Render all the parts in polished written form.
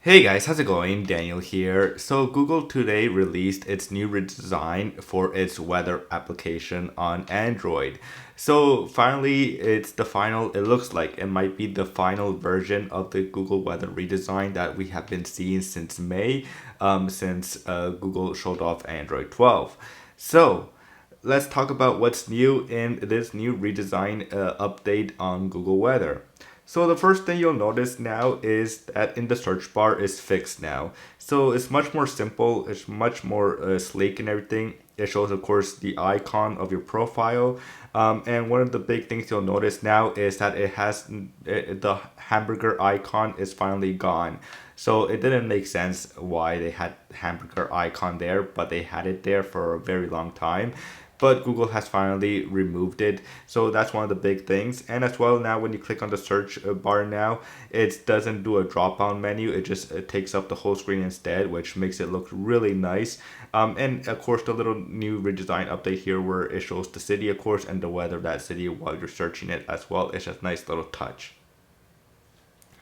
Hey guys, how's it going? Daniel here. So Google today released its new redesign for its weather application on Android. So finally, it's the final, it looks like it might be the final version of the Google weather redesign that we have been seeing since May, since Google showed off Android 12. So let's talk about what's new in this new redesign update on Google Weather. So the first thing you'll notice now is that in the search bar is fixed now. So it's much more simple, it's much more sleek and everything. It shows, of course, the icon of your profile. And one of the big things you'll notice now is that the hamburger icon is finally gone. So it didn't make sense why they had hamburger icon there, but they had it there for a very long time. But Google has finally removed it. So that's one of the big things. And as well, now when you click on the search bar now, it doesn't do a drop down menu. It takes up the whole screen instead, which makes it look really nice. And of course, the little new redesign update here where it shows the city, of course, and the weather of that city while you're searching it as well. It's just a nice little touch.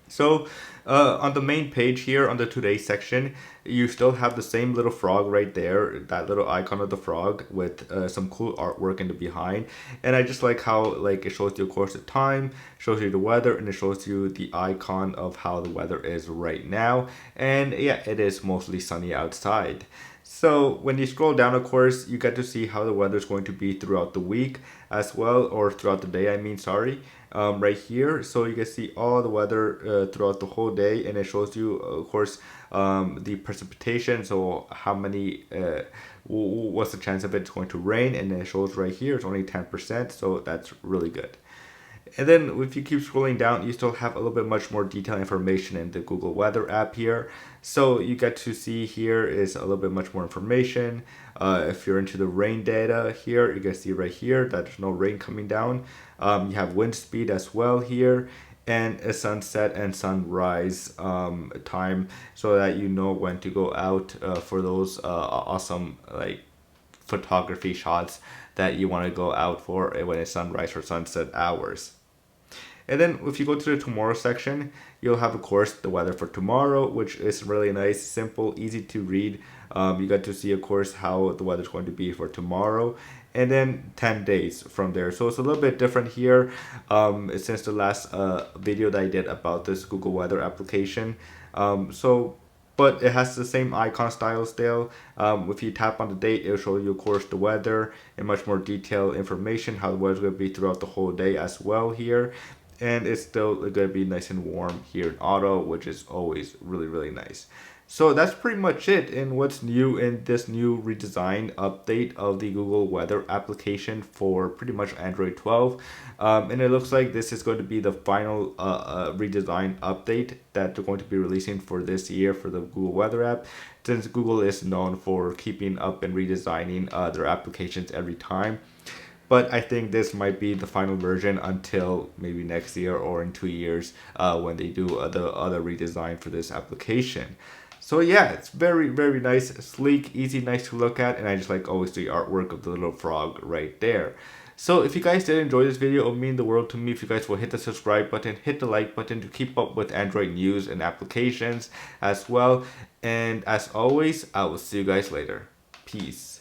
So on the main page here on the today section, you still have the same little frog right there, that little icon of the frog with some cool artwork in the behind. And I just like how like it shows you, of course, the time, shows you the weather, and it shows you the icon of how the weather is right now. And yeah, it is mostly sunny outside. So when you scroll down, of course, you get to see how the weather is going to be throughout the week as well, or throughout the day, I mean, sorry, right here. So you can see all the weather throughout the whole day, and it shows you, of course, the precipitation. So how many, what's the chance of it's going to rain, and it shows right here, it's only 10%. So that's really good. And then if you keep scrolling down, you still have a little bit much more detailed information in the Google Weather app here. So you get to see here is a little bit much more information. If you're into the rain data here, you can see right here that there's no rain coming down. You have wind speed as well here, and a sunset and sunrise time, so that you know when to go out for those awesome like photography shots that you want to go out for when it's sunrise or sunset hours. And then if you go to the tomorrow section, you'll have, of course, the weather for tomorrow, which is really nice, simple, easy to read. You get to see, of course, how the weather's going to be for tomorrow. And then 10 days from there. So it's a little bit different here since the last video that I did about this Google Weather application. But it has the same icon style still. If you tap on the date, it'll show you, of course, the weather and much more detailed information, how the weather's going to be throughout the whole day as well here. And it's still going to be nice and warm here in auto, which is always really, really nice. So that's pretty much it in what's new in this new redesigned update of the Google Weather application for pretty much Android 12. And it looks like this is going to be the final redesigned update that they're going to be releasing for this year for the Google Weather app, since Google is known for keeping up and redesigning their applications every time. But I think this might be the final version until maybe next year or in 2 years when they do the other redesign for this application. So yeah, it's very, very nice, sleek, easy, nice to look at, and I just like always the artwork of the little frog right there. So if you guys did enjoy this video, it would mean the world to me if you guys will hit the subscribe button, hit the like button to keep up with Android news and applications as well. And as always, I will see you guys later. Peace.